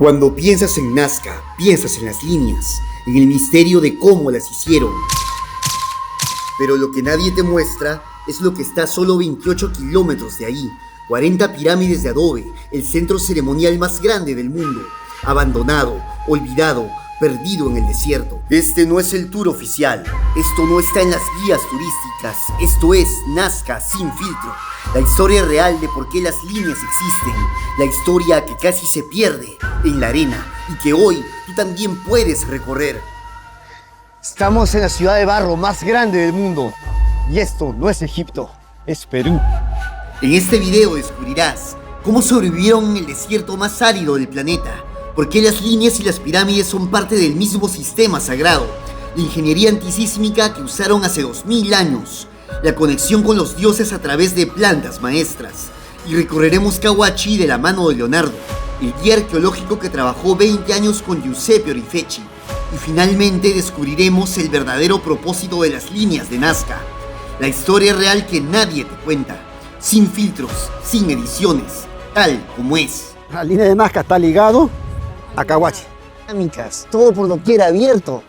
Cuando piensas en Nazca, piensas en las líneas, en el misterio de cómo las hicieron. Pero lo que nadie te muestra es lo que está a solo 28 kilómetros de ahí. 40 pirámides de adobe, el centro ceremonial más grande del mundo. Abandonado, olvidado, perdido en el desierto. Este no es el tour oficial. Esto no está en las guías turísticas. Esto es Nazca sin filtro. La historia real de por qué las líneas existen. La historia que casi se pierde en la arena y que hoy tú también puedes recorrer. Estamos en la ciudad de barro más grande del mundo. Y esto no es Egipto, es Perú. En este video descubrirás cómo sobrevivieron en el desierto más árido del planeta, por qué las líneas y las pirámides son parte del mismo sistema sagrado, la ingeniería antisísmica que usaron hace 2000 años, la conexión con los dioses a través de plantas maestras, y recorreremos Cahuachi de la mano de Leonardo, el guía arqueológico que trabajó 20 años con Giuseppe Orifecci, y finalmente descubriremos el verdadero propósito de las líneas de Nazca, la historia real que nadie te cuenta, sin filtros, sin ediciones, tal como es. La línea de Nazca está ligado a Cahuachi. Dinámicas, todo por doquier abierto.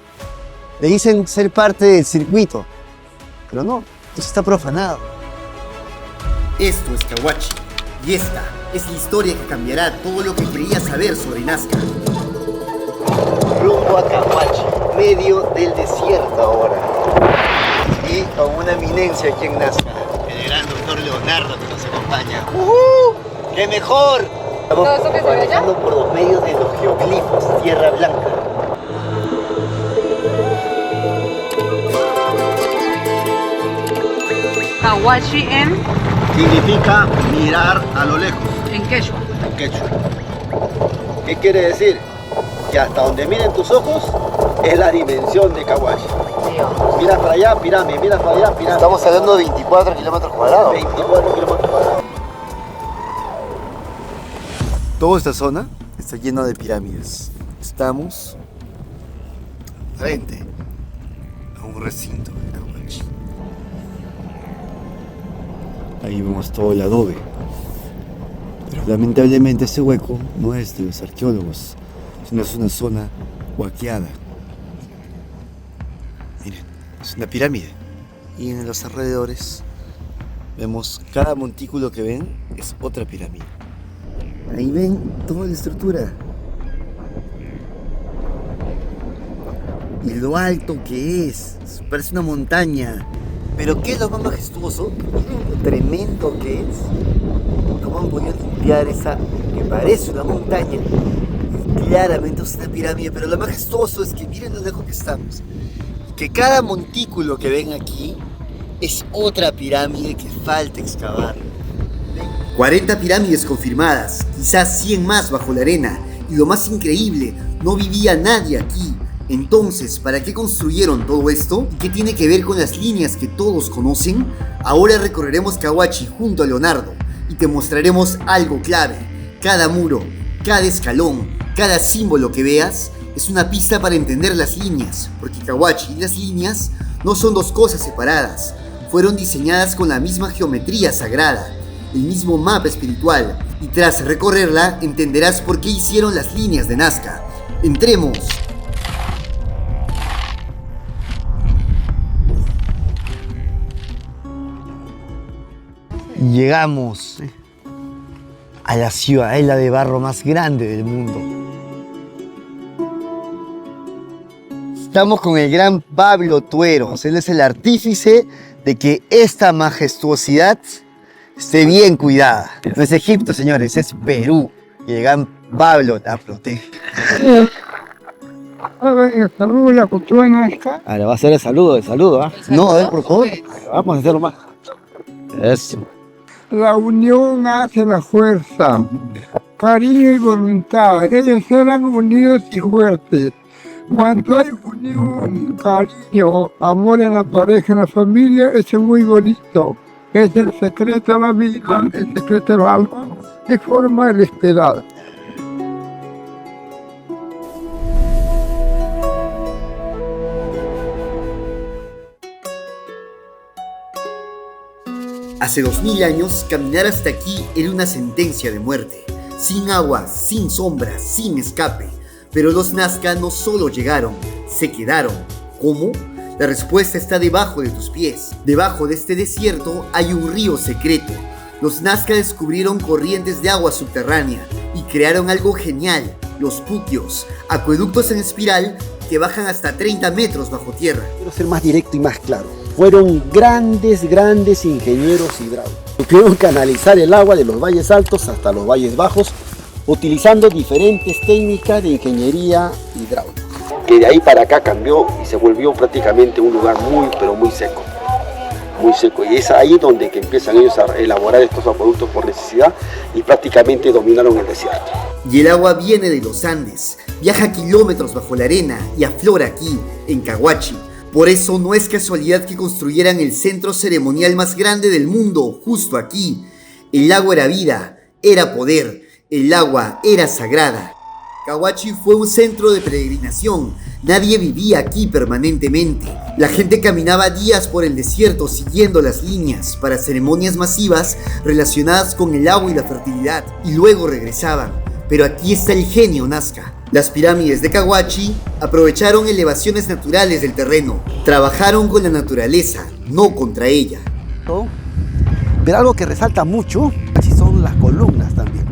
Le dicen ser parte del circuito, pero no, esto está profanado. Esto es Cahuachi, y esta es la historia que cambiará todo lo que creías saber sobre Nazca. Rumbo a Cahuachi, medio del desierto ahora. Y con una eminencia aquí en Nazca, el gran doctor Leonardo que nos acompaña. ¡Qué mejor! Estamos pasando por los medios de los geoglifos, Tierra Blanca. Cahuachi en Significa mirar a lo lejos. en quechua. En quechua. ¿Qué quiere decir? Que hasta donde miren tus ojos es la dimensión de Cahuachi. Mira para allá, pirámide, mira para allá, pirámide. Estamos hablando de 24 kilómetros cuadrados. 24 kilómetros cuadrados. Toda esta zona está llena de pirámides. Estamos frente a un recinto de Cahuachi. Ahí vemos todo el adobe. Pero lamentablemente ese hueco no es de los arqueólogos, sino es una zona huaqueada. Miren, es una pirámide. Y en los alrededores vemos cada montículo que ven es otra pirámide. Ahí ven toda la estructura. Y lo alto que es. Parece una montaña. Pero ¿qué es lo más majestuoso? Miren lo tremendo que es. ¿Cómo han podido limpiar esa que parece una montaña? Claramente es una pirámide, pero lo majestuoso es que miren lo lejos que estamos. Que cada montículo que ven aquí es otra pirámide que falta excavar. 40 pirámides confirmadas, quizás 100 más bajo la arena, y lo más increíble, no vivía nadie aquí. Entonces, ¿para qué construyeron todo esto? ¿Y qué tiene que ver con las líneas que todos conocen? Ahora recorreremos Cahuachi junto a Leonardo y te mostraremos algo clave. Cada muro, cada escalón, cada símbolo que veas es una pista para entender las líneas, porque Cahuachi y las líneas no son dos cosas separadas, fueron diseñadas con la misma geometría sagrada, el mismo mapa espiritual, y tras recorrerla entenderás por qué hicieron las líneas de Nazca. ¡Entremos! Llegamos a la ciudadela de barro más grande del mundo. Estamos con el gran Pablo Tueros. Él es el artífice de que esta majestuosidad esté bien cuidada. No es Egipto, señores, es Perú. Y el gran Pablo la protege. El saludo, la cultura nazca. Ahora va a ser el saludo, ¿ah? No, a ver, por favor. Vamos a hacerlo más. Eso. La unión hace la fuerza, cariño y voluntad. Ellos eran unidos y fuertes. Cuando hay unión, cariño, amor en la pareja, en la familia, eso es muy bonito. Es el secreto de la vida, el secreto del alma, que forma el esperar. Hace 2000 años, caminar hasta aquí era una sentencia de muerte. sin agua, sin sombra, sin escape. Pero los Nazca no solo llegaron, se quedaron. ¿Cómo? La respuesta está debajo de tus pies. Debajo de este desierto hay un río secreto. Los Nazca descubrieron corrientes de agua subterránea y crearon algo genial, los puquios, acueductos en espiral que bajan hasta 30 metros bajo tierra. Quiero ser más directo y más claro. Fueron grandes ingenieros hidráulicos. Pudieron canalizar el agua de los valles altos hasta los valles bajos, utilizando diferentes técnicas de ingeniería hidráulica. Que de ahí para acá cambió y se volvió prácticamente un lugar muy seco. Muy seco, y es ahí donde que empiezan ellos a elaborar estos acueductos por necesidad y prácticamente dominaron el desierto. Y el agua viene de los Andes, viaja kilómetros bajo la arena y aflora aquí, en Caguachi. Por eso no es casualidad que construyeran el centro ceremonial más grande del mundo, justo aquí. El agua era vida, era poder, el agua era sagrada. Caguachi fue un centro de peregrinación, nadie vivía aquí permanentemente. La gente caminaba días por el desierto siguiendo las líneas para ceremonias masivas relacionadas con el agua y la fertilidad, y luego regresaban. Pero aquí está el genio Nazca. Las pirámides de Caguachi aprovecharon elevaciones naturales del terreno, trabajaron con la naturaleza, no contra ella. Pero algo que resalta mucho son las columnas también.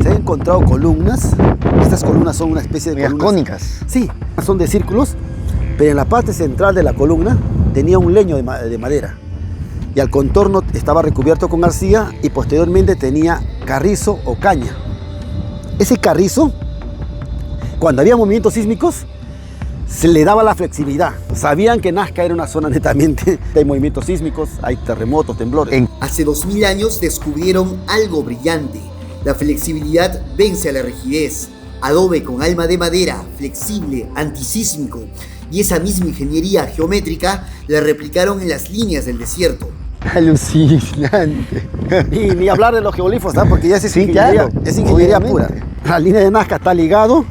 Se han encontrado columnas. Estas columnas son una especie de columnas cónicas. Sí, son de círculos, pero en la parte central de la columna tenía un leño de madera. Y al contorno estaba recubierto con arcilla y posteriormente tenía carrizo o caña. Ese carrizo, cuando había movimientos sísmicos, se le daba la flexibilidad. Sabían que Nazca era una zona netamente de movimientos sísmicos, hay terremotos, temblores. Hace 2000 años descubrieron algo brillante. La flexibilidad vence a la rigidez. Adobe con alma de madera, flexible, antisísmico. Y esa misma ingeniería geométrica la replicaron en las líneas del desierto. Alucinante. Y ni hablar de los geoglifos, ¿no? Porque ya es Sí, ingeniería, claro, es ingeniería pura. obviamente. La línea de Nazca está ligado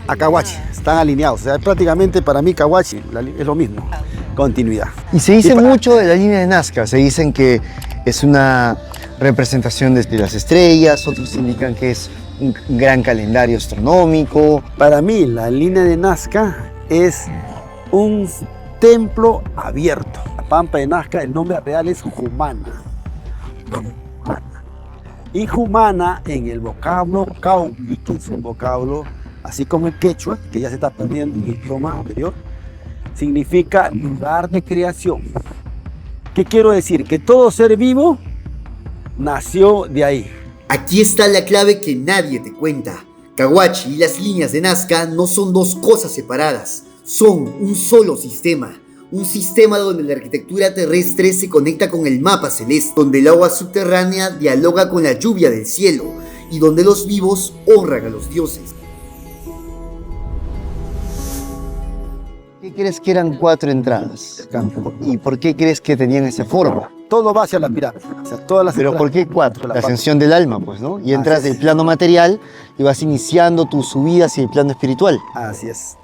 a Caguachi, están alineados. O sea, prácticamente para mí Caguachi es lo mismo, continuidad. Y se dice mucho de la línea de Nazca. Se dicen que es una representación de las estrellas, otros indican que es un gran calendario astronómico. Para mí la línea de Nazca es un templo abierto. La Pampa de Nazca, el nombre real es Jumana. Y Jumana en el vocablo Cauqui, que es un vocablo así como el quechua, que ya se está perdiendo en el idioma anterior, significa lugar de creación. ¿Qué quiero decir? Que todo ser vivo nació de ahí. Aquí está la clave que nadie te cuenta. Caguachi y las líneas de Nazca no son dos cosas separadas, son un solo sistema. Un sistema donde la arquitectura terrestre se conecta con el mapa celeste, donde el agua subterránea dialoga con la lluvia del cielo y donde los vivos honran a los dioses. ¿Por qué crees que eran 4 entradas? ¿Y por qué crees que tenían esa forma? Todo va hacia la pirámide. O sea, todas las Pero ¿por qué 4? La ascensión del alma, pues, ¿no? Y entras del plano material y vas iniciando tu subida hacia el plano espiritual. Así es.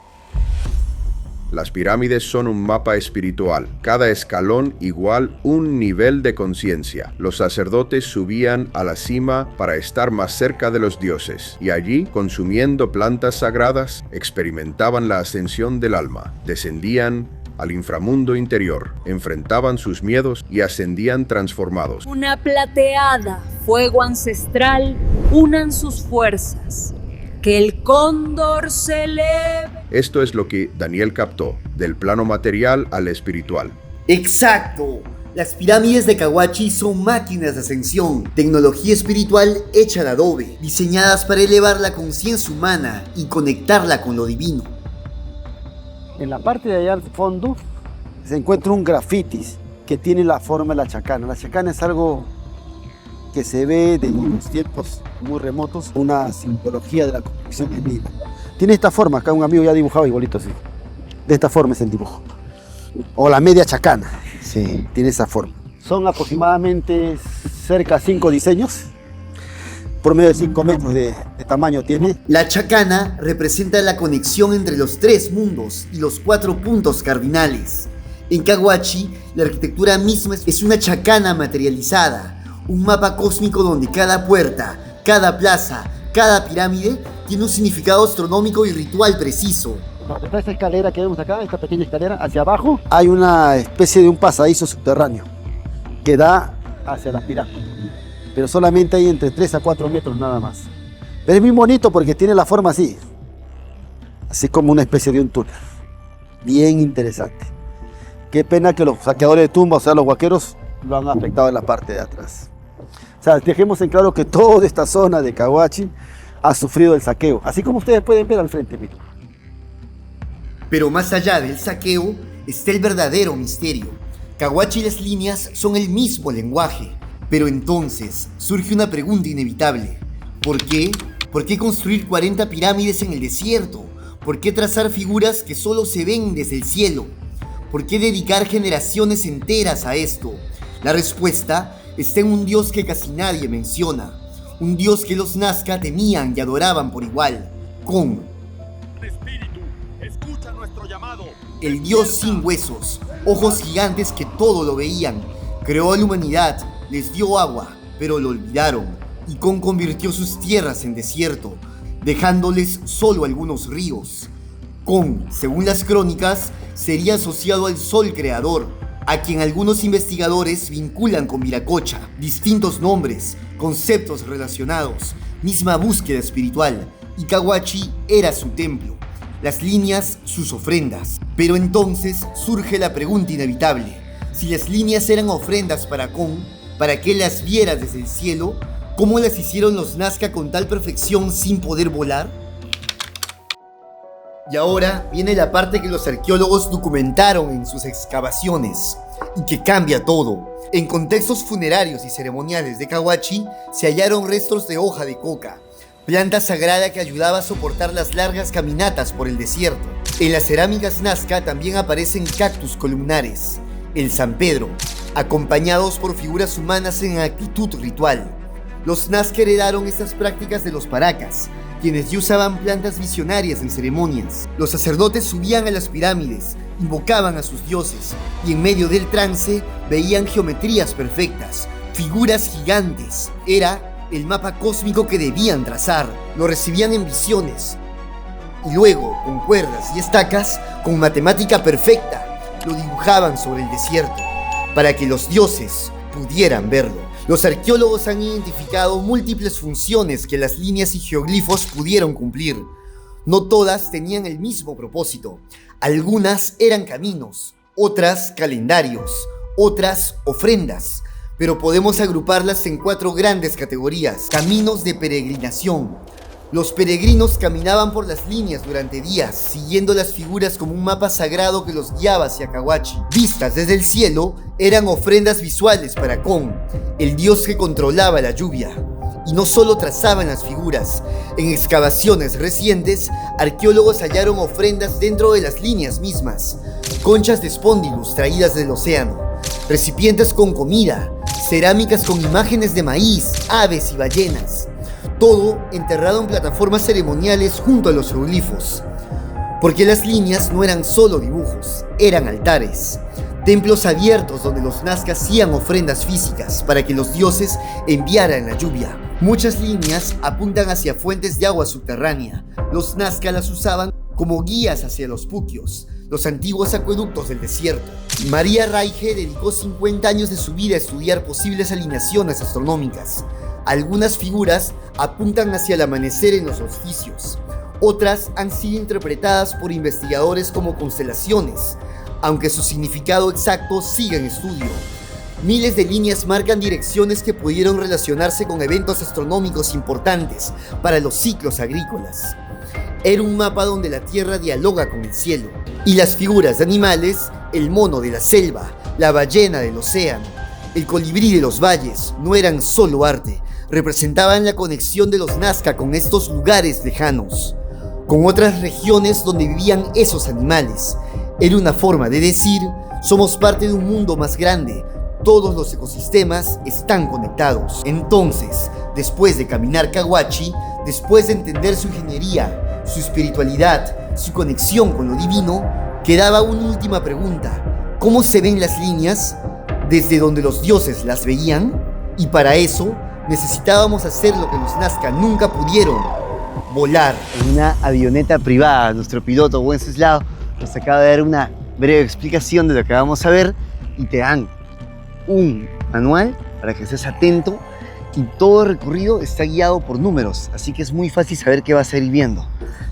Las pirámides son un mapa espiritual, cada escalón igual un nivel de conciencia. Los sacerdotes subían a la cima para estar más cerca de los dioses, y allí, consumiendo plantas sagradas, experimentaban la ascensión del alma, descendían al inframundo interior, enfrentaban sus miedos y ascendían transformados. Una plateada, fuego ancestral, unan sus fuerzas. Que el cóndor se eleve. Esto es lo que Daniel captó, del plano material al espiritual. ¡Exacto! Las pirámides de Caguachi son máquinas de ascensión, tecnología espiritual hecha de adobe, diseñadas para elevar la conciencia humana y conectarla con lo divino. En la parte de allá al fondo se encuentra un grafitis que tiene la forma de la chacana. La chacana es algo que se ve de unos tiempos muy remotos, una simbología de la construcción andina. Tiene esta forma, acá un amigo ya dibujaba igualito así. De esta forma es el dibujo. O la media chacana. Sí. Tiene esa forma. Son aproximadamente cerca de 5 diseños. Por medio de 5 metros de tamaño tiene. La chacana representa la conexión entre los 3 mundos y los 4 puntos cardinales. En Caguachi, la arquitectura misma es una chacana materializada, un mapa cósmico donde cada puerta, Cada plaza, cada pirámide tiene un significado astronómico y ritual preciso. Esta escalera que vemos acá, esta pequeña escalera, hacia abajo hay una especie de un pasadizo subterráneo que da hacia las pirámides, pero solamente hay entre 3 a 4 metros nada más. Pero es muy bonito porque tiene la forma así como una especie de un túnel. Bien interesante. Qué pena que los saqueadores de tumbas, o sea, los huaqueros, lo han afectado en la parte de atrás. O sea, dejemos en claro que toda esta zona de Cahuachi ha sufrido el saqueo, así como ustedes pueden ver al frente, miren. Pero más allá del saqueo está el verdadero misterio. Cahuachi y las líneas son el mismo lenguaje. Pero entonces surge una pregunta inevitable. ¿Por qué? ¿Por qué construir 40 pirámides en el desierto? ¿Por qué trazar figuras que solo se ven desde el cielo? ¿Por qué dedicar generaciones enteras a esto? La respuesta está en un dios que casi nadie menciona. Un dios que los Nazca temían y adoraban por igual. Kon. Espíritu, escucha nuestro llamado. El dios sin huesos, ojos gigantes que todo lo veían. Creó a la humanidad, les dio agua, pero lo olvidaron. Y Kon convirtió sus tierras en desierto, dejándoles solo algunos ríos. Kon, según las crónicas, sería asociado al sol creador, a quien algunos investigadores vinculan con Viracocha. Distintos nombres, conceptos relacionados, misma búsqueda espiritual, y Cahuachi era su templo, las líneas sus ofrendas. Pero entonces surge la pregunta inevitable: si las líneas eran ofrendas para Kon, ¿para qué las viera desde el cielo? ¿Cómo las hicieron los Nazca con tal perfección sin poder volar? Y ahora viene la parte que los arqueólogos documentaron en sus excavaciones y que cambia todo. En contextos funerarios y ceremoniales de Cahuachi se hallaron restos de hoja de coca, planta sagrada que ayudaba a soportar las largas caminatas por el desierto. En las cerámicas Nazca también aparecen cactus columnares, el San Pedro, acompañados por figuras humanas en actitud ritual. Los Nazca heredaron estas prácticas de los paracas, quienes ya usaban plantas visionarias en ceremonias. Los sacerdotes subían a las pirámides, invocaban a sus dioses y en medio del trance veían geometrías perfectas, figuras gigantes. Era el mapa cósmico que debían trazar. Lo recibían en visiones y luego, con cuerdas y estacas, con matemática perfecta, lo dibujaban sobre el desierto para que los dioses pudieran verlo. Los arqueólogos han identificado múltiples funciones que las líneas y geoglifos pudieron cumplir. No todas tenían el mismo propósito. Algunas eran caminos, otras calendarios, otras ofrendas. Pero podemos agruparlas en 4 grandes categorías. Caminos de peregrinación. Los peregrinos caminaban por las líneas durante días, siguiendo las figuras como un mapa sagrado que los guiaba hacia Cahuachi. Vistas desde el cielo, eran ofrendas visuales para Kon, el dios que controlaba la lluvia. Y no solo trazaban las figuras. En excavaciones recientes, arqueólogos hallaron ofrendas dentro de las líneas mismas. Conchas de Spondylus traídas del océano, recipientes con comida, cerámicas con imágenes de maíz, aves y ballenas. Todo enterrado en plataformas ceremoniales junto a los geoglifos. Porque las líneas no eran solo dibujos, eran altares. Templos abiertos donde los Nazca hacían ofrendas físicas para que los dioses enviaran la lluvia. Muchas líneas apuntan hacia fuentes de agua subterránea. Los Nazca las usaban como guías hacia los puquios, los antiguos acueductos del desierto. María Raige dedicó 50 años de su vida a estudiar posibles alineaciones astronómicas. Algunas figuras apuntan hacia el amanecer en los solsticios. Otras han sido interpretadas por investigadores como constelaciones, aunque su significado exacto siga en estudio. Miles de líneas marcan direcciones que pudieron relacionarse con eventos astronómicos importantes para los ciclos agrícolas. Era un mapa donde la tierra dialoga con el cielo. Y las figuras de animales, el mono de la selva, la ballena del océano, el colibrí de los valles, no eran solo arte, representaban la conexión de los Nazca con estos lugares lejanos, con otras regiones donde vivían esos animales. Era una forma de decir: somos parte de un mundo más grande, todos los ecosistemas están conectados. Entonces, después de caminar Cahuachi, después de entender su ingeniería, su espiritualidad, su conexión con lo divino, quedaba una última pregunta: ¿cómo se ven las líneas? ¿Desde donde los dioses las veían? Y para eso, Necesitábamos hacer lo que los Nazca nunca pudieron: volar. En una avioneta privada, nuestro piloto Wenceslao nos acaba de dar una breve explicación de lo que vamos a ver y te dan un manual para que estés atento, y todo el recorrido está guiado por números, así que es muy fácil saber qué vas a ir viendo.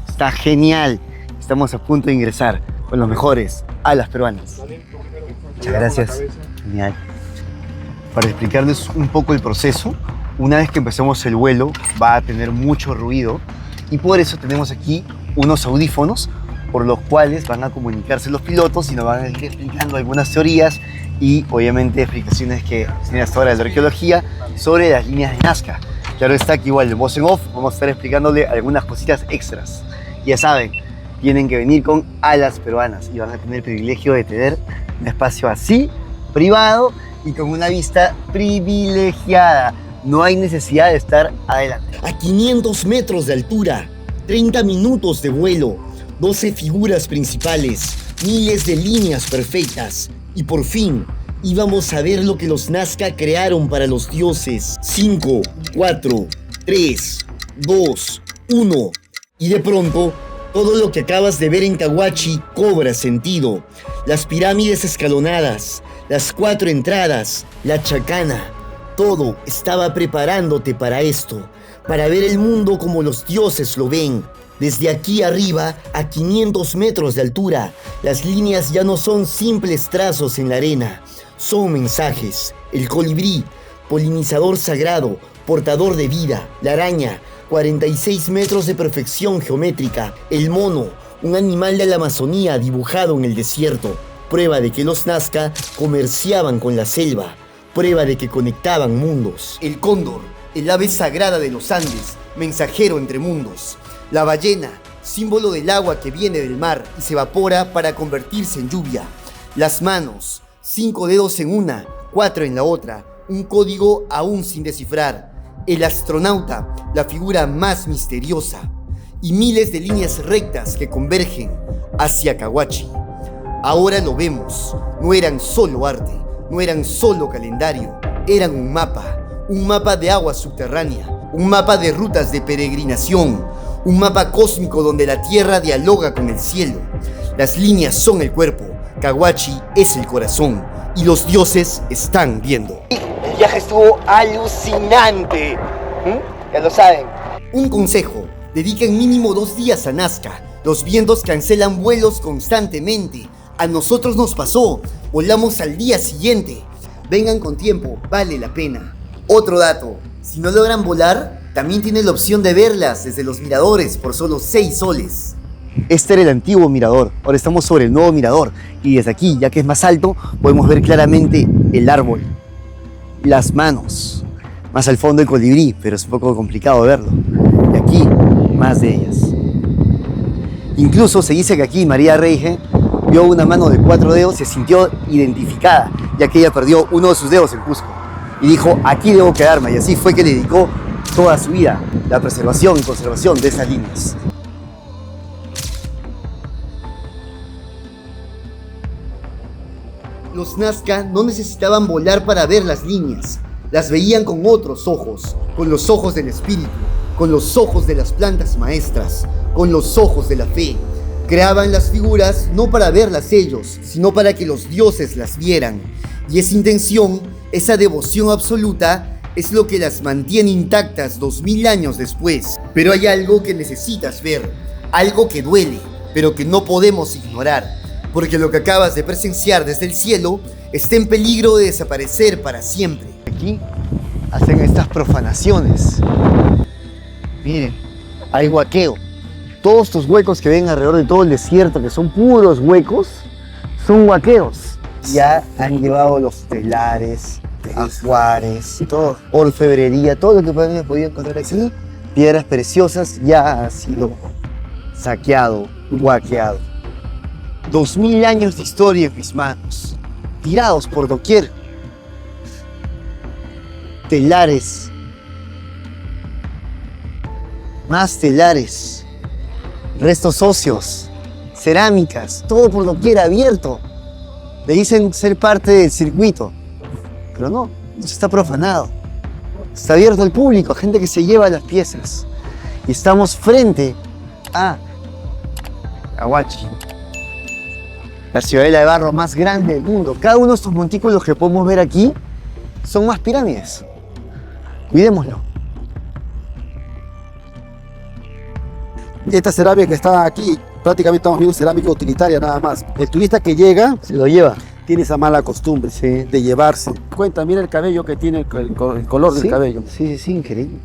Está genial. Estamos a punto de ingresar con los mejores alas peruanas. Muchas gracias. Genial. Para explicarles un poco el proceso, una vez que empecemos el vuelo va a tener mucho ruido, y por eso tenemos aquí unos audífonos por los cuales van a comunicarse los pilotos y nos van a ir explicando algunas teorías y obviamente explicaciones que tiene hasta ahora de la arqueología sobre las líneas de Nazca. Claro está que igual de voz en off vamos a estar explicándole algunas cositas extras. Ya saben, tienen que venir con alas peruanas y van a tener el privilegio de tener un espacio así, privado y con una vista privilegiada. No hay necesidad de estar adelante. A 500 metros de altura, 30 minutos de vuelo, 12 figuras principales, miles de líneas perfectas. Y por fin, íbamos a ver lo que los Nazca crearon para los dioses. 5, 4, 3, 2, 1. Y de pronto, todo lo que acabas de ver en Cahuachi cobra sentido. Las pirámides escalonadas, las 4 entradas, la chacana. Todo estaba preparándote para esto, para ver el mundo como los dioses lo ven. Desde aquí arriba, a 500 metros de altura, las líneas ya no son simples trazos en la arena, son mensajes. El colibrí, polinizador sagrado, portador de vida. La araña, 46 metros de perfección geométrica. El mono, un animal de la Amazonía dibujado en el desierto. Prueba de que los Nazca comerciaban con la selva. Prueba de que conectaban mundos. El cóndor, el ave sagrada de los Andes, mensajero entre mundos. La ballena, símbolo del agua que viene del mar y se evapora para convertirse en lluvia. Las manos, 5 dedos en una, 4 en la otra, un código aún sin descifrar. El astronauta, la figura más misteriosa. Y miles de líneas rectas que convergen hacia Cahuachi. Ahora lo vemos, no eran solo arte, no eran solo calendario, eran un mapa de agua subterránea, un mapa de rutas de peregrinación, un mapa cósmico donde la tierra dialoga con el cielo. Las líneas son el cuerpo, Cahuachi es el corazón y los dioses están viendo. El viaje estuvo alucinante. Ya lo saben. Un consejo, dediquen mínimo 2 días a Nazca. Los vientos cancelan vuelos constantemente. A nosotros nos pasó, volamos al día siguiente. Vengan con tiempo, vale la pena. Otro dato, si no logran volar, también tienen la opción de verlas desde los miradores por solo 6 soles. Este era el antiguo mirador, ahora estamos sobre el nuevo mirador y desde aquí, ya que es más alto, podemos ver claramente el árbol, las manos, más al fondo el colibrí, pero es un poco complicado verlo. Y aquí, más de ellas. Incluso se dice que aquí María Reige vio una mano de 4 dedos y se sintió identificada, ya que ella perdió uno de sus dedos en Cusco. Y dijo, aquí debo quedarme, y así fue que le dedicó toda su vida la preservación y conservación de esas líneas. Los Nazca no necesitaban volar para ver las líneas, las veían con otros ojos, con los ojos del espíritu, con los ojos de las plantas maestras, con los ojos de la fe. Creaban las figuras no para verlas ellos, sino para que los dioses las vieran. Y esa intención, esa devoción absoluta, es lo que las mantiene intactas 2000 años después. Pero hay algo que necesitas ver, algo que duele, pero que no podemos ignorar, porque lo que acabas de presenciar desde el cielo está en peligro de desaparecer para siempre. Aquí hacen estas profanaciones. Miren, hay huaqueo. Todos estos huecos que ven alrededor de todo el desierto, que son puros huecos, son huaqueos. Ya han llevado los telares, ajuares, todo, orfebrería, todo lo que pueden podido encontrar aquí, piedras preciosas, ya ha sido saqueado, huaqueado. 2000 años de historia en mis manos, tirados por doquier. Telares, más telares, restos óseos, cerámicas, todo por doquier abierto. Le dicen ser parte del circuito, pero no, está profanado. Está abierto al público, gente que se lleva las piezas. Y estamos frente a Cahuachi, la ciudadela de barro más grande del mundo. Cada uno de estos montículos que podemos ver aquí son más pirámides. Cuidémoslo. Esta cerámica que está aquí, prácticamente estamos viendo cerámica utilitaria nada más. El turista que llega Se lo lleva. tiene esa mala costumbre de llevarse. Cuenta, mira el cabello que tiene, el color del cabello. Sí, increíble.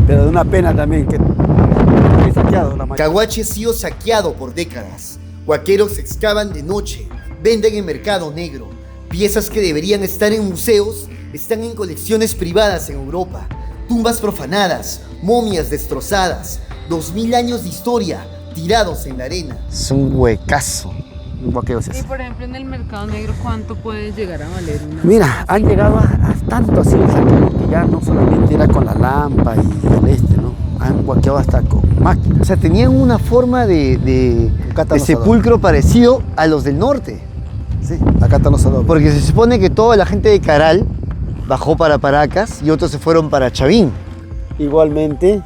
Pero de una pena también que es saqueado la mayoría. Cahuachi ha sido saqueado por décadas. Huaqueros excavan de noche, venden en mercado negro. Piezas que deberían estar en museos están en colecciones privadas en Europa. Tumbas profanadas, momias destrozadas, 2000 años de historia tirados en la arena. Es un huecazo. Un huaqueo es Y eso. por ejemplo, en el mercado negro, ¿cuánto puede llegar a valer una? Mira, han llegado a tanto así el saqueo que ya no solamente era con la lámpara y el ¿no? Han huaqueado hasta con máquinas. O sea, tenían una forma de sepulcro parecido a los del norte. Sí, acá están los adobes. Porque se supone que toda la gente de Caral bajó para Paracas y otros se fueron para Chavín. Igualmente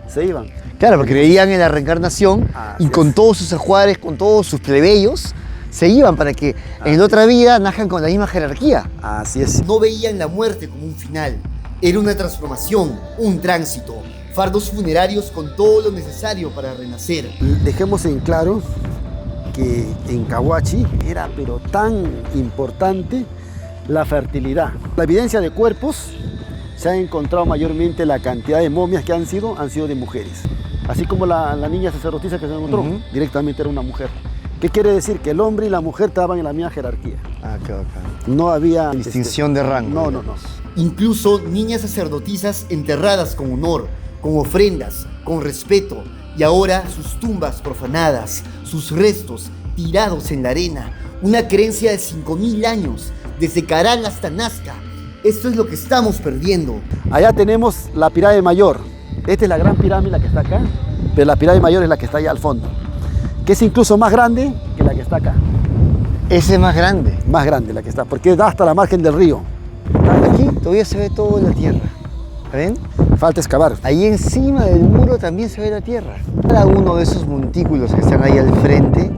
se iban. Claro, porque creían en la reencarnación y con todos sus ajuares, con todos sus plebeyos, se iban para que en la otra vida nazcan con la misma jerarquía. Así es. No veían la muerte como un final. Era una transformación, un tránsito, fardos funerarios con todo lo necesario para renacer. Dejemos en claro que en Cahuachi era pero tan importante la fertilidad. La evidencia de cuerpos se ha encontrado mayormente la cantidad de momias que han sido de mujeres. Así como la niña sacerdotisa que se encontró, directamente era una mujer. ¿Qué quiere decir? Que el hombre y la mujer estaban en la misma jerarquía. Ah, qué bacán. No había Distinción de rango. No. Incluso niñas sacerdotisas enterradas con honor, con ofrendas, con respeto, y ahora sus tumbas profanadas, sus restos tirados en la arena. Una creencia de 5000 años, desde Caral hasta Nazca. Esto es lo que estamos perdiendo. Allá tenemos la pirámide mayor. Esta es la gran pirámide, la que está acá, pero la pirámide mayor es la que está allá al fondo, que es incluso más grande que la que está acá. Ese es más grande. Más grande la que está, porque da hasta la margen del río. Aquí todavía se ve toda la tierra. ¿Ven? Falta excavar. Ahí encima del muro también se ve la tierra. Cada uno de esos montículos que están ahí al frente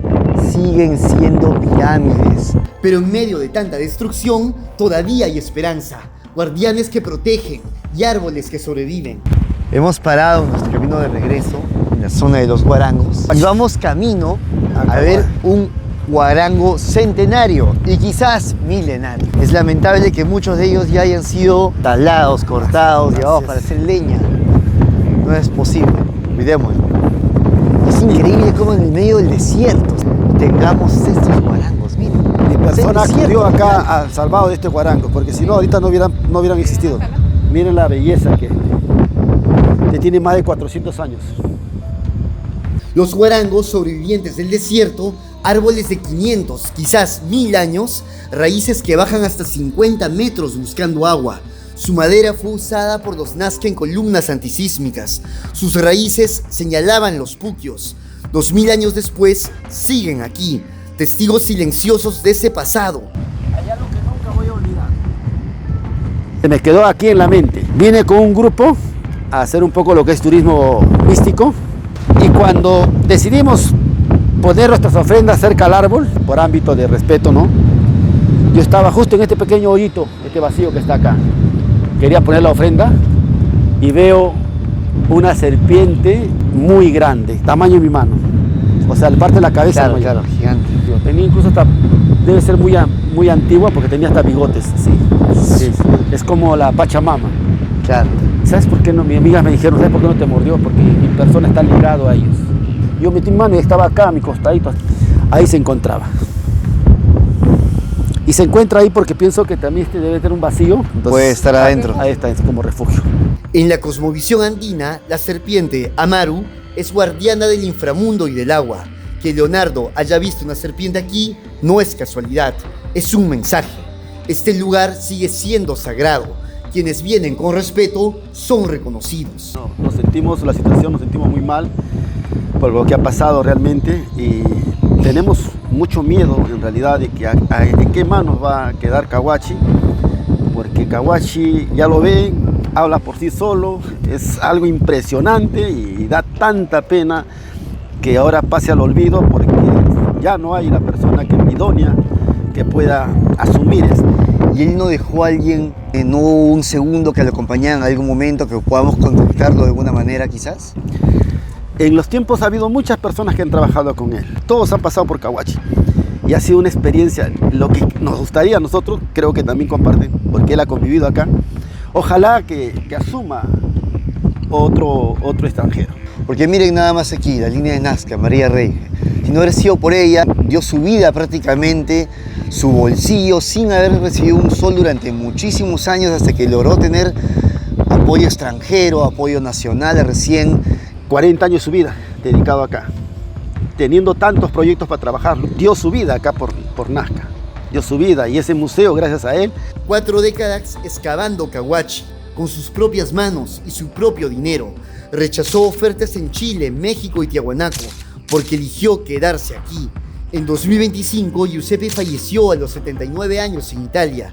siguen siendo pirámides. Pero en medio de tanta destrucción, todavía hay esperanza. Guardianes que protegen y árboles que sobreviven. Hemos parado nuestro camino de regreso en la zona de los guarangos. Y vamos camino a ver un guarango centenario y quizás milenario. Es lamentable que muchos de ellos ya hayan sido talados, cortados, llevados para hacer leña. No es posible. Cuidémoslo. Es increíble cómo en el medio del desierto tengamos estos guarangos. Miren. Mi persona acudió acá al salvado de este guarango, porque si no, ahorita no hubieran existido. Miren la belleza que tiene más de 400 años. Los guarangos, sobrevivientes del desierto, árboles de 500, quizás 1000 años, raíces que bajan hasta 50 metros buscando agua. Su madera fue usada por los Nazca en columnas antisísmicas. Sus raíces señalaban los puquios. 2000 años después, siguen aquí, testigos silenciosos de ese pasado. Hay algo que nunca voy a olvidar. Se me quedó aquí en la mente. Vine con un grupo a hacer un poco lo que es turismo místico, y cuando decidimos poner nuestras ofrendas cerca al árbol, por ámbito de respeto, ¿no? Yo estaba justo en este pequeño hoyito, este vacío que está acá. Quería poner la ofrenda y veo una serpiente muy grande, tamaño de mi mano. O sea, parte de la cabeza. Claro, gigante. Tenía incluso hasta, debe ser muy antigua porque tenía hasta bigotes, sí. Es como la Pachamama. Claro. ¿Sabes por qué no? Mis amigas me dijeron, ¿sabes por qué no te mordió? Porque mi persona está ligado a ellos. Yo metí mi mano y estaba acá, a mi costadito. Ahí se encontraba. Y se encuentra ahí porque pienso que también debe tener un vacío. Entonces, puede estar adentro. Ahí está, es como refugio. En la cosmovisión andina, la serpiente Amaru es guardiana del inframundo y del agua. Que Leonardo haya visto una serpiente aquí no es casualidad, es un mensaje. Este lugar sigue siendo sagrado. Quienes vienen con respeto son reconocidos. Nos sentimos, la situación, nos sentimos muy mal por lo que ha pasado realmente y tenemos mucho miedo en realidad de que en qué manos va a quedar Cahuachi, porque Cahuachi, ya lo ven, habla por sí solo, es algo impresionante y da tanta pena que ahora pase al olvido, porque ya no hay la persona que es idónea que pueda asumir esto. ¿Y él no dejó a alguien, no un segundo que lo acompañara en algún momento, que podamos contactarlo de alguna manera quizás? En los tiempos ha habido muchas personas que han trabajado con él. Todos han pasado por Cahuachi. Y ha sido una experiencia, lo que nos gustaría a nosotros, creo que también comparten, porque él ha convivido acá. Ojalá que asuma otro extranjero. Porque miren nada más aquí, la línea de Nazca, María Rey. Si no hubiera sido por ella, dio su vida prácticamente, su bolsillo, sin haber recibido un sol durante muchísimos años, hasta que logró tener apoyo extranjero, apoyo nacional, recién 40 años de su vida dedicado acá, teniendo tantos proyectos para trabajar, dio su vida acá por Nazca, dio su vida, y ese museo, gracias a él. 4 décadas excavando Cahuachi con sus propias manos y su propio dinero. Rechazó ofertas en Chile, México y Tiahuanaco porque eligió quedarse aquí. En 2025, Giuseppe falleció a los 79 años en Italia.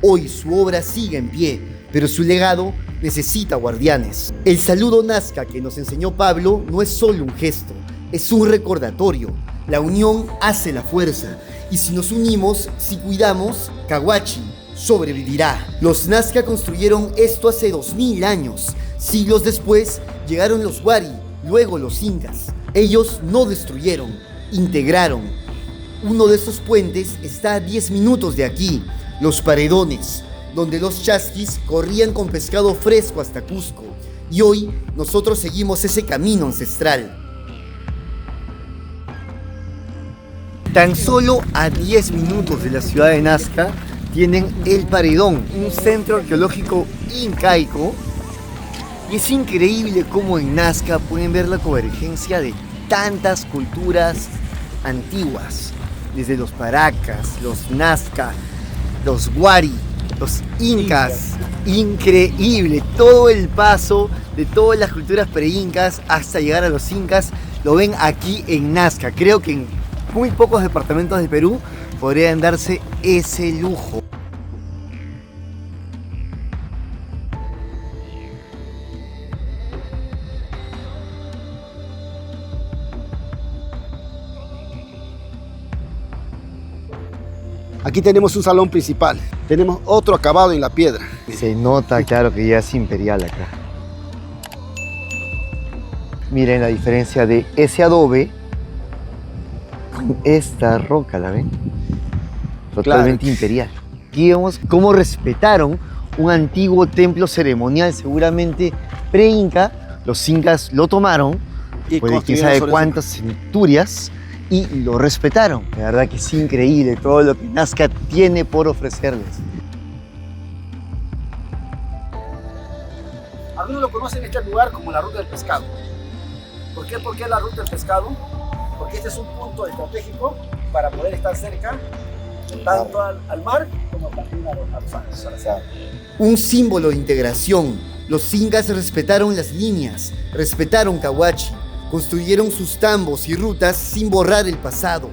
Hoy su obra sigue en pie, pero su legado necesita guardianes. El saludo Nazca que nos enseñó Pablo no es solo un gesto, es un recordatorio. La unión hace la fuerza, y si nos unimos, si cuidamos, Cahuachi sobrevivirá. Los Nazca construyeron esto hace 2000 años. Siglos después llegaron los Wari, luego los Incas. Ellos no destruyeron, integraron. Uno de esos puentes está a 10 minutos de aquí, los Paredones, donde los chasquis corrían con pescado fresco hasta Cusco. Y hoy nosotros seguimos ese camino ancestral. Tan solo a 10 minutos de la ciudad de Nazca tienen El Paredón, un centro arqueológico incaico. Y es increíble cómo en Nazca pueden ver la convergencia de tantas culturas antiguas, desde los Paracas, los Nazca, los Wari, los Incas. Increíble, todo el paso de todas las culturas pre-incas hasta llegar a los Incas lo ven aquí en Nazca. Creo que en muy pocos departamentos del Perú podrían darse ese lujo. Aquí tenemos un salón principal, tenemos otro acabado en la piedra. Se nota, claro, que ya es imperial acá. Miren la diferencia de ese adobe con esta roca, ¿la ven? Totalmente Claro. imperial. Aquí vemos cómo respetaron un antiguo templo ceremonial, seguramente pre-inca. Los incas lo tomaron, Y pues quién construyeron sabe sobre cuántas centurias, y lo respetaron. La verdad que es increíble todo lo que Nazca tiene por ofrecerles. Algunos lo conocen este lugar como la Ruta del Pescado. ¿Por qué? ¿Por qué la Ruta del Pescado? Porque este es un punto estratégico para poder estar cerca tanto al mar como también a los Andes. Un símbolo de integración. Los incas respetaron las líneas, respetaron Cahuachi, construyeron sus tambos y rutas sin borrar el pasado.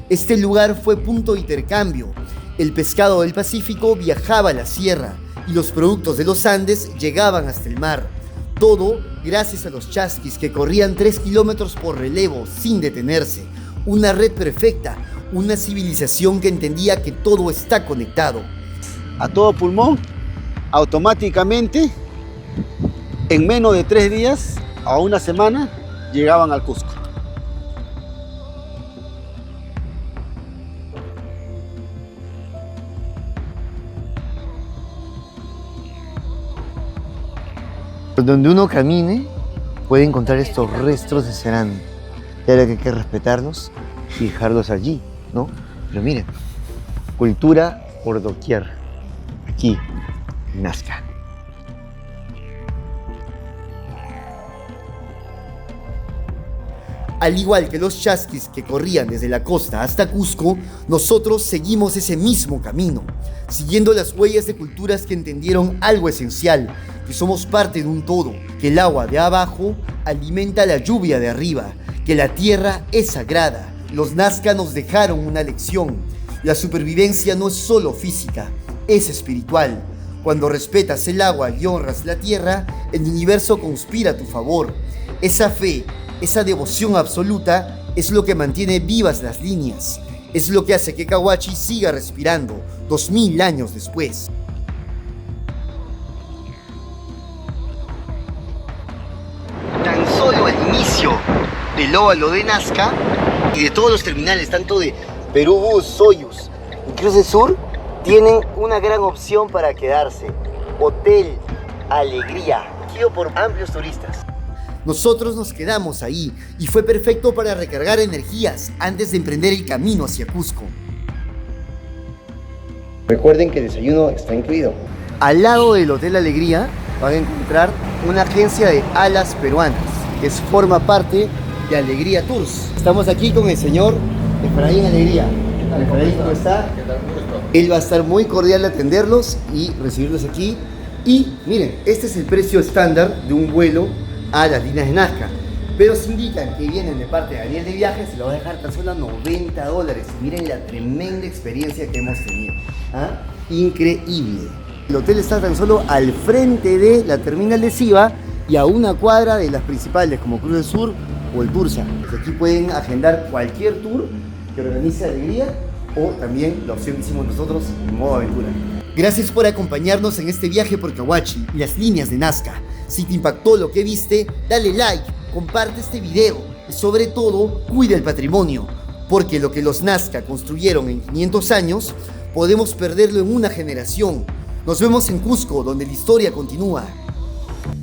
Este lugar fue punto de intercambio. El pescado del Pacífico viajaba a la sierra y los productos de los Andes llegaban hasta el mar. Todo gracias a los chasquis que corrían 3 kilómetros por relevo sin detenerse. Una red perfecta, una civilización que entendía que todo está conectado. A todo pulmón, automáticamente, en menos de 3 días a una semana, llegaban al Cusco. Donde uno camine, puede encontrar estos restos de cerámica. Claro que hay que respetarlos y dejarlos allí, ¿no? Pero miren, cultura por doquier, aquí en Nazca. Al igual que los chasquis que corrían desde la costa hasta Cusco, nosotros seguimos ese mismo camino, siguiendo las huellas de culturas que entendieron algo esencial, que somos parte de un todo, que el agua de abajo alimenta la lluvia de arriba, que la tierra es sagrada, los Nazca nos dejaron una lección. La supervivencia no es solo física, es espiritual. Cuando respetas el agua y honras la tierra, el universo conspira a tu favor. Esa fe, esa devoción absoluta es lo que mantiene vivas las líneas. Es lo que hace que Cahuachi siga respirando 2000 años después. Tan solo al inicio del óvalo de Nazca y de todos los terminales, tanto de Perú Bus, Soyuz y Cruces Sur, tienen una gran opción para quedarse: Hotel Alegría, elegido por amplios turistas. Nosotros nos quedamos ahí y fue perfecto para recargar energías antes de emprender el camino hacia Cusco. Recuerden que el desayuno está incluido. Al lado del Hotel Alegría van a encontrar una agencia de alas peruanas que forma parte de Alegría Tours. Estamos aquí con el señor Efraín Alegría. Efraín, ¿cómo está? Él va a estar muy cordial de atenderlos y recibirlos aquí. Y miren, este es el precio estándar de un vuelo a las líneas de Nazca. Pero si indican que vienen de parte de Daniel de Viajes, se lo va a dejar tan solo a $90. Miren la tremenda experiencia que hemos tenido. ¿Ah? Increíble. El hotel está tan solo al frente de la terminal de Siva y a una cuadra de las principales como Cruz del Sur o el Tursa. Pues aquí pueden agendar cualquier tour que organice Alegría o también la opción que hicimos nosotros en modo aventura. Gracias por acompañarnos en este viaje por Cahuachi y las líneas de Nazca. Si te impactó lo que viste, dale like, comparte este video y sobre todo, cuida el patrimonio, porque lo que los Nazca construyeron en 500 años, podemos perderlo en una generación. Nos vemos en Cusco, donde la historia continúa.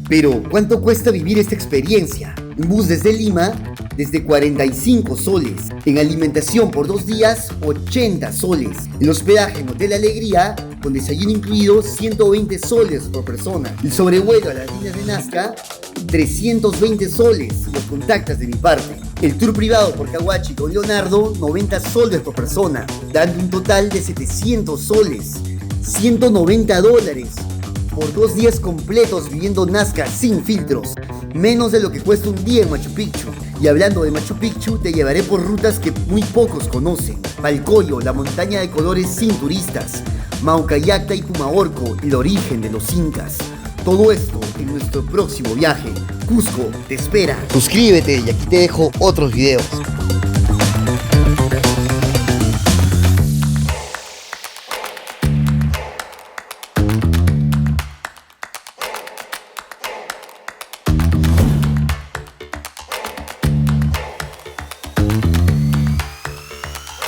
Pero, ¿cuánto cuesta vivir esta experiencia? Un bus desde Lima, desde 45 soles. En alimentación por 2 días, 80 soles. El hospedaje en Hotel Alegría, con desayuno incluido, 120 soles por persona. El sobrevuelo a las líneas de Nazca, 320 soles. Los contactas de mi parte. El tour privado por Cahuachi con Leonardo, 90 soles por persona, dando un total de 700 soles. $190 por 2 días completos viviendo Nazca sin filtros, menos de lo que cuesta un día en Machu Picchu. Y hablando de Machu Picchu, te llevaré por rutas que muy pocos conocen: Palcoyo, la montaña de colores sin turistas; Maucayacta y Pumaorco, el origen de los incas. Todo esto en nuestro próximo viaje. Cusco te espera. Suscríbete y aquí te dejo otros videos.